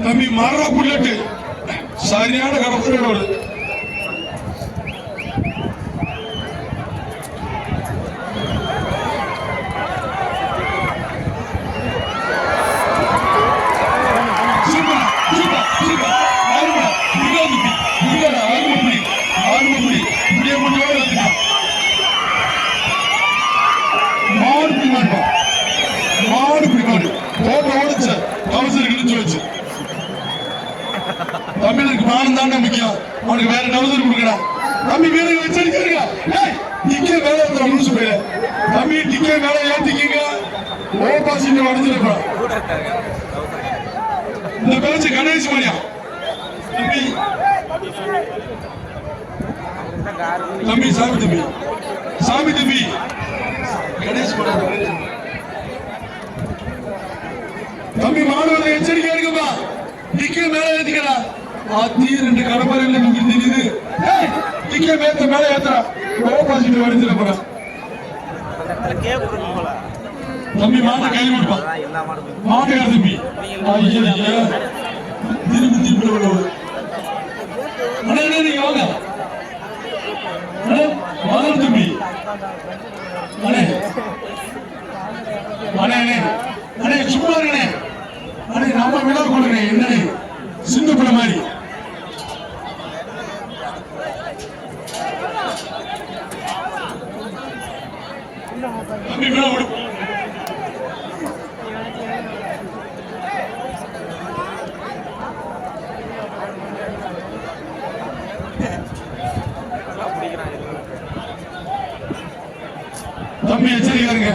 தம்பி மர புல்லட்டு சரியான கடற்கரை வருது. தமிழருக்கு மானம் தானே முக்கியம். அவனுக்கு வேற டவுசர் கொடுக்கடா. தம்பி வீரர்கள் வச்சிருக்கீங்க. டிக்கே மேல ஏத்தணும் சொல்லுங்க. தம்பி டிக்கே மேல ஏத்திக்கீங்க. ஓபாசிட்டு வடிச்சிருப்பா. இந்த பேச்சு கணேஷ் மணியா. தம்பி தம்பி சாமி தம்பி சாமி தம்பி கணேஷ் மணியா. தம்பி மாணவர்கள் எச்சரிக்கை எடுங்கப்பா. டிக்கே மேல ஏத்திக்கடா. ஆத்தி ரெண்டு கடப்பாறையில நமக்கு தெரியுது. டிக்கே மேல ஏத்துறா. ஓபாசிட்டு வடிச்சிருப்பா. தம்பி மாட்டை கை கொடுப்பா. மாட்டை தம்பி திருப்பி திருப்பி அண்ணே நீங்க வாங்க. வாங்க தம்பி. அண்ணே அண்ணே அண்ணே சும்மா இருக்கண்ணே. அண்ணே நம்ம விழா கொடுங்க. என்னண்ணே சின்ன பிள்ளை மாதிரி தம்பி விழா கொடுப்போம். தம்பி எச்சரிக்கை இருங்க.